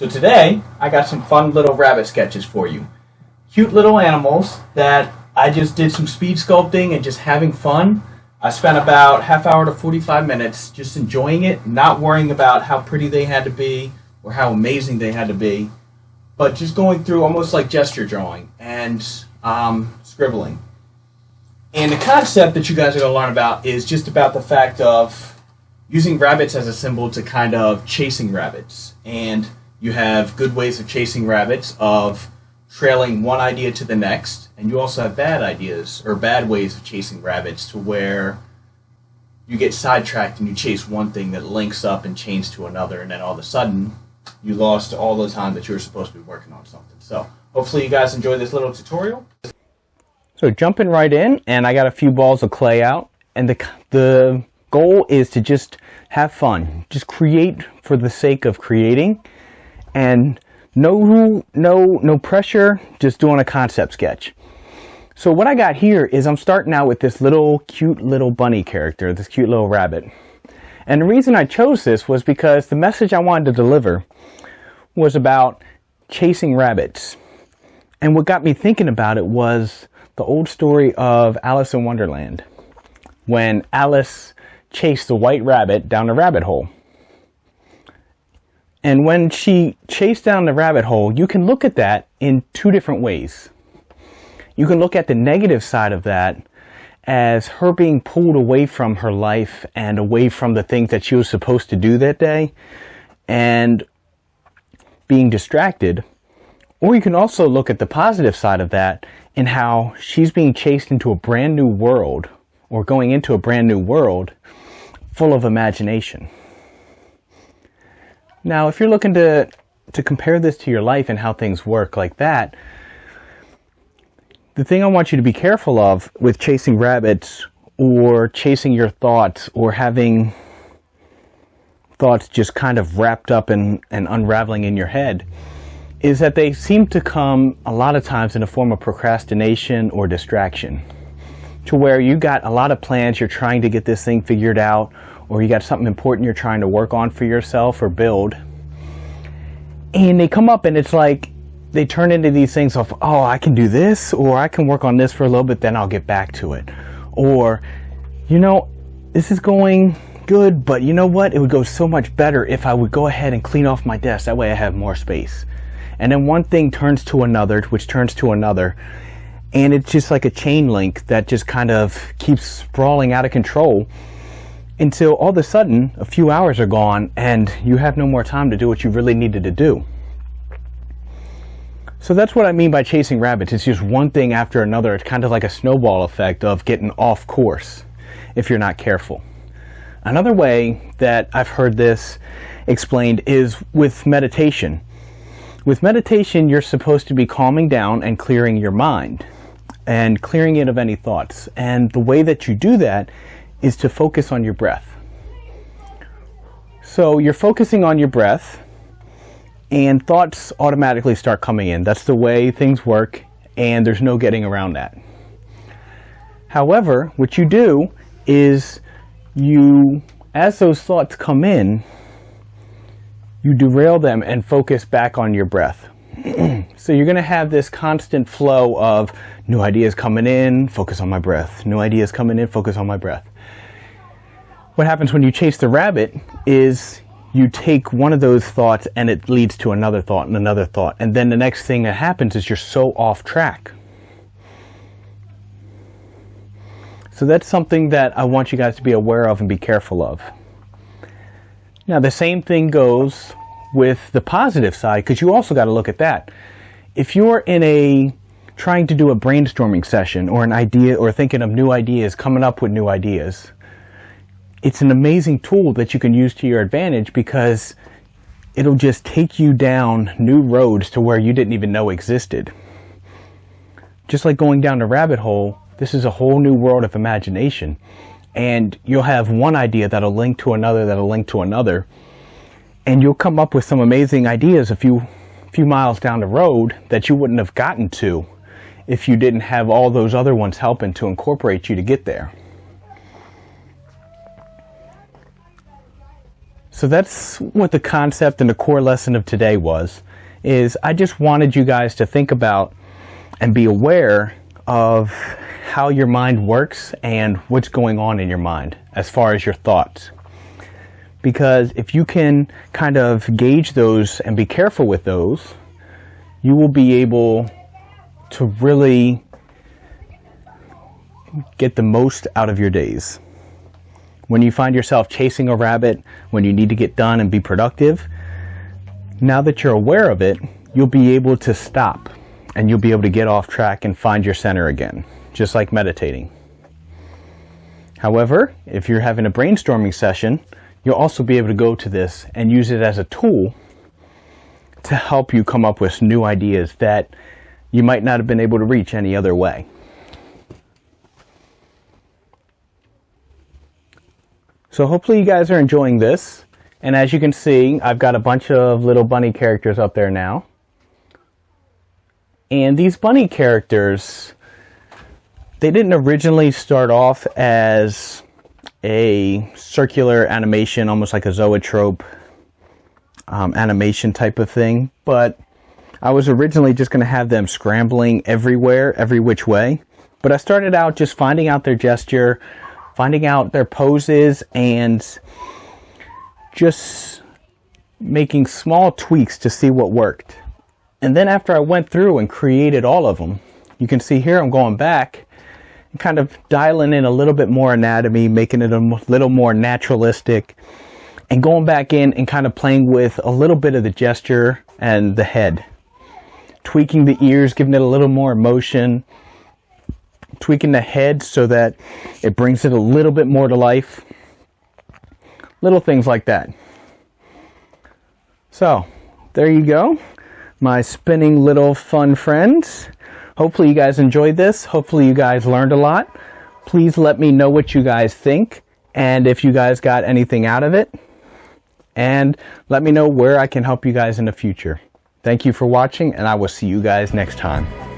So today, I got some fun little rabbit sketches for you. Cute little animals that I just did some speed sculpting and just having fun. I spent about half hour to 45 minutes just enjoying it, not worrying about how pretty they had to be or how amazing they had to be, but just going through almost like gesture drawing and scribbling. And the concept that you guys are going to learn about is just about the fact of using rabbits as a symbol to kind of chasing rabbits. And you have good ways of chasing rabbits, of trailing one idea to the next, and you also have bad ideas or bad ways of chasing rabbits to where you get sidetracked and you chase one thing that links up and chains to another, and then all of a sudden you lost all the time that you were supposed to be working on something. So hopefully you guys enjoy this little tutorial. So jumping right in, and I got a few balls of clay out, and the goal is to just have fun, just create for the sake of creating, and no pressure, just doing a concept sketch. So what I got here is I'm starting out with this little cute little bunny character, this cute little rabbit. And the reason I chose this was because the message I wanted to deliver was about chasing rabbits. And what got me thinking about it was the old story of Alice in Wonderland, when Alice chased the white rabbit down the rabbit hole. And when she chased down the rabbit hole, you can look at that in two different ways. You can look at the negative side of that as her being pulled away from her life and away from the things that she was supposed to do that day and being distracted. Or you can also look at the positive side of that in how she's being chased into a brand new world, or going into a brand new world full of imagination. Now, if you're looking to compare this to your life and how things work like that, the thing I want you to be careful of with chasing rabbits or chasing your thoughts or having thoughts just kind of wrapped up and unraveling in your head is that they seem to come a lot of times in a form of procrastination or distraction, to where you got a lot of plans, you're trying to get this thing figured out, or you got something important you're trying to work on for yourself or build, and they come up and it's like they turn into these things of, oh, I can do this, or I can work on this for a little bit, then I'll get back to it. Or, you know, this is going good, but you know what? It would go so much better if I would go ahead and clean off my desk. That way I have more space. And then one thing turns to another, which turns to another. And it's just like a chain link that just kind of keeps sprawling out of control until all of a sudden a few hours are gone and you have no more time to do what you really needed to do. So that's what I mean by chasing rabbits. It's just one thing after another. It's kind of like a snowball effect of getting off course if you're not careful. Another way that I've heard this explained is with meditation. With meditation, you're supposed to be calming down and clearing your mind and clearing it of any thoughts. And the way that you do that is to focus on your breath. So you're focusing on your breath and thoughts automatically start coming in. That's the way things work, and there's no getting around that. However, what you do is as those thoughts come in, you derail them and focus back on your breath. So you're going to have this constant flow of new ideas coming in, focus on my breath. New ideas coming in, focus on my breath. What happens when you chase the rabbit is you take one of those thoughts and it leads to another thought and another thought. And then the next thing that happens is you're so off track. So that's something that I want you guys to be aware of and be careful of. Now, the same thing goes with the positive side, because you also got to look at that. If you're trying to do a brainstorming session or an idea, or thinking of new ideas, coming up with new ideas, it's an amazing tool that you can use to your advantage, because it'll just take you down new roads to where you didn't even know existed. Just like going down the rabbit hole, this is a whole new world of imagination. And you'll have one idea that'll link to another, that'll link to another. And you'll come up with some amazing ideas a few miles down the road that you wouldn't have gotten to if you didn't have all those other ones helping to incorporate you to get there. So that's what the concept and the core lesson of today was, is I just wanted you guys to think about and be aware of how your mind works and what's going on in your mind as far as your thoughts. Because if you can kind of gauge those and be careful with those, you will be able to really get the most out of your days. When you find yourself chasing a rabbit, when you need to get done and be productive, now that you're aware of it, you'll be able to stop and you'll be able to get off track and find your center again, just like meditating. However, if you're having a brainstorming session, you'll also be able to go to this and use it as a tool to help you come up with new ideas that you might not have been able to reach any other way. So hopefully you guys are enjoying this. And as you can see, I've got a bunch of little bunny characters up there now. And these bunny characters, they didn't originally start off as a circular animation, almost like a zoetrope animation type of thing, but I was originally just going to have them scrambling everywhere, every which way. But I started out just finding out their gesture, finding out their poses, and just making small tweaks to see what worked. And then after I went through and created all of them, you can see here I'm going back and kind of dialing in a little bit more anatomy, making it a little more naturalistic, and going back in and kind of playing with a little bit of the gesture and the head. Tweaking the ears, giving it a little more emotion, tweaking the head so that it brings it a little bit more to life. Little things like that. So, there you go. My spinning little fun friends. Hopefully you guys enjoyed this. Hopefully you guys learned a lot. Please let me know what you guys think and if you guys got anything out of it. And let me know where I can help you guys in the future. Thank you for watching, and I will see you guys next time.